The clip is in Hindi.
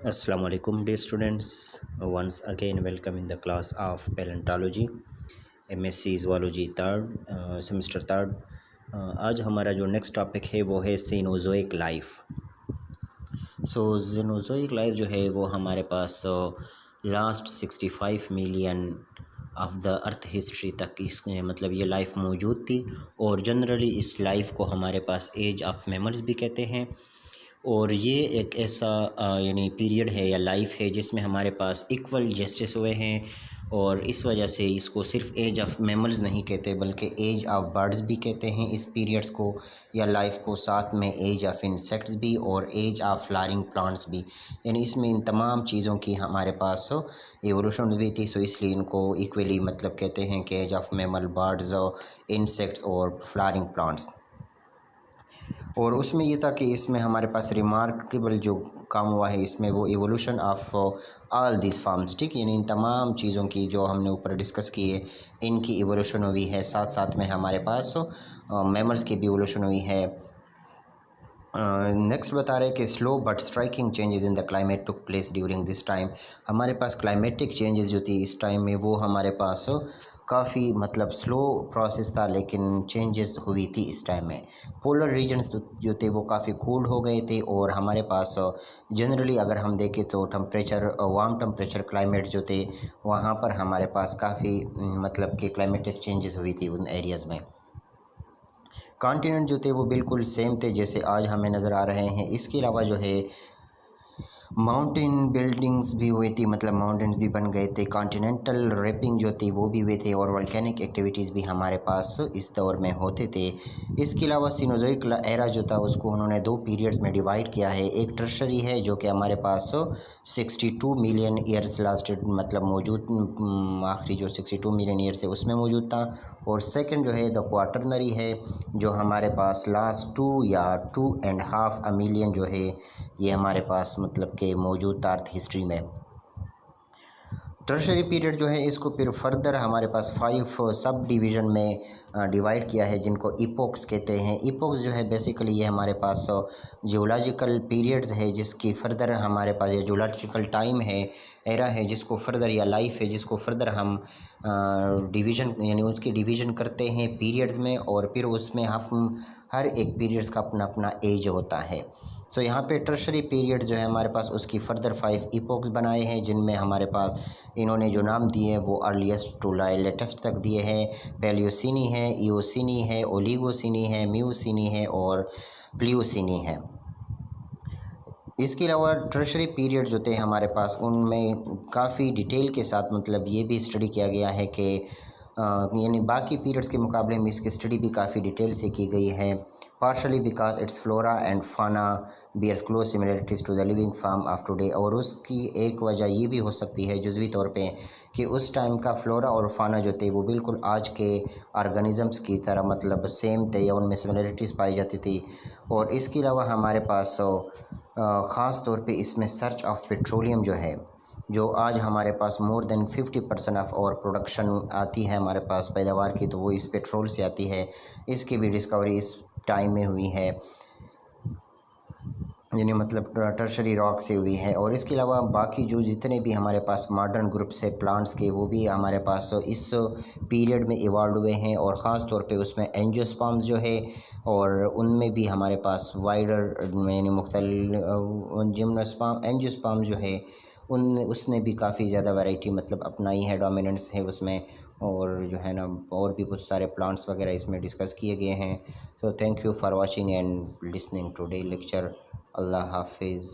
Assalamu alaikum dear students. Once again welcome in the class of paleontology MSc zoology third semester third. आज हमारा जो नेक्स्ट टॉपिक है वो है सीनोज़ोइक लाइफ। सीनोज़ोइक लाइफ जो है वो हमारे पास last 65 million of the earth history तक इसमें मतलब ये लाइफ मौजूद थी। और जनरली इस लाइफ को हमारे पास एज ऑफ मैमल्स भी कहते हैं। और ये एक ऐसा यानी पीरियड है या लाइफ है जिसमें हमारे पास इक्वल जस्टिस हुए हैं। और इस वजह से इसको सिर्फ एज ऑफ मैमल्स नहीं कहते बल्कि एज ऑफ बर्ड्स भी कहते हैं इस पीरियड्स को या लाइफ को, साथ में एज ऑफ इंसेक्ट्स भी और एज ऑफ फ्लावरिंग प्लांट्स भी। यानी इसमें इन तमाम चीज़ों की हमारे पास एवोल्यूशन हुई थी। सो इसलिए इनको इक्वली मतलब कहते हैं कि age of mammal, birds, insects और फ्लावरिंग प्लांट्स। और उसमें ये था कि इसमें हमारे पास रिमार्केबल जो काम हुआ है इसमें वो evolution of all this farms, ठीक, यानी इन तमाम चीज़ों की जो हमने ऊपर डिस्कस की है इनकी इवोल्यूशन हुई है। साथ साथ में हमारे पास मैमल्स की भी इवोल्यूशन हुई है। नेक्स्ट बता रहे हैं कि slow but striking changes in the climate took place during this time. हमारे पास क्लाइमेटिक चेंजेस जो थी इस टाइम में वो हमारे पास काफ़ी मतलब स्लो प्रोसेस था, लेकिन चेंजेस हुई थी इस टाइम में। पोलर रीजन्स जो थे वो काफ़ी कूल हो गए थे और हमारे पास जनरली अगर हम देखें तो टेम्परेचर, वार्म टेम्परेचर क्लाइमेट जो थे वहाँ पर हमारे पास काफ़ी मतलब कि क्लाइमेटिक चेंजेस हुई थी उन एरियाज़ में। कॉन्टिनेंट जो थे वो बिल्कुल सेम थे जैसे आज हमें नज़र आ रहे हैं। इसके अलावा जो है माउंटेन बिल्डिंग्स भी हुई थी, मतलब माउंटेन्स भी बन गए थे। कॉन्टिनेंटल रैपिंग जो थी वो भी हुए थे और वोल्केनिक एक्टिविटीज़ भी हमारे पास इस दौर में होते थे। इसके अलावा सीनोज़ोइक एरा जो था उसको उन्होंने दो पीरियड्स में डिवाइड किया है। एक टर्शरी है जो कि हमारे पास 62 मिलियन ईयर्स लास्टेड, मतलब मौजूद आखिरी जो 62 मिलियन ईयर्स है उसमें मौजूद था। और सेकंड जो है द क्वाटरनरी है जो हमारे पास लास्ट 2 या 2.5 मिलियन जो है ये हमारे पास मतलब के मौजूद था अर्थ हिस्ट्री में। टर्शरी पीरियड जो है इसको फिर फर्दर हमारे पास 5 सब डिवीज़न में डिवाइड किया है जिनको इपोक्स कहते हैं। इपोक्स जो है बेसिकली ये हमारे पास जियोलॉजिकल पीरियड्स है जिसकी फर्दर हमारे पास ये जियोलॉजिकल टाइम है, एरा है जिसको फर्दर या लाइफ है जिसको फर्दर हम डिवीज़न यानी उसकी डिवीज़न करते हैं पीरियड्स में। और फिर उसमें हम हर एक पीरियड्स का अपना अपना एज होता है। सो यहाँ पे टर्शरी पीरियड जो है हमारे पास उसकी फर्दर 5 इपोक्स बनाए हैं जिनमें हमारे पास इन्होंने जो नाम दिए हैं वो अर्लीस्ट टू लेटेस्ट तक दिए हैं। पैलियोसिनी है, इयोसिनी है, ओलिगोसिनी है, मियोसिनी है और प्लियोसिनी है। इसके अलावा टर्शरी पीरियड जो थे हमारे पास उनमें काफ़ी डिटेल के साथ मतलब ये भी स्टडी किया गया है कि यानी बाकी पीरियड्स के मुकाबले में इसकी स्टडी भी काफ़ी डिटेल से की गई है। Partially because it's flora and fauna bears close similarities to the living form of today. और उसकी एक वजह ये भी हो सकती है जुज़वी तौर पे कि उस टाइम का फ्लोरा और फाना जो थे वो बिल्कुल आज के ऑर्गेनिज़म्स की तरह मतलब सेम थे या उनमें सिमिलरिटीज़ पाई जाती थी। और इसके अलावा हमारे पास ख़ास तौर पे इसमें सर्च ऑफ पेट्रोलियम जो है जो आज हमारे पास मोर देन 50% ऑफ और प्रोडक्शन आती है हमारे पास पैदावार की, तो वो इस पेट्रोल से आती है। इसकी भी डिस्कवरी इस टाइम में हुई है, यानी मतलब टर्शरी रॉक से हुई है। और इसके अलावा बाकी जो जितने भी हमारे पास मॉडर्न ग्रुप्स है प्लांट्स के वो भी हमारे पास इस पीरियड में इवॉल्व हुए हैं। और ख़ास तौर पे उसमें एंजियोस्पर्म्स जो है और उनमें भी हमारे पास वाइडर यानी मुख्तलिफ जिम्नोस्पर्म एंजियोस्पर्म जो है उन उसने भी काफ़ी ज़्यादा वैरायटी मतलब अपनाई है, डोमिनेंस है उसमें। और जो है ना और भी कुछ सारे प्लांट्स वगैरह इसमें डिस्कस किए गए हैं। So thank you for watching and listening today lecture. अल्लाह हाफिज़।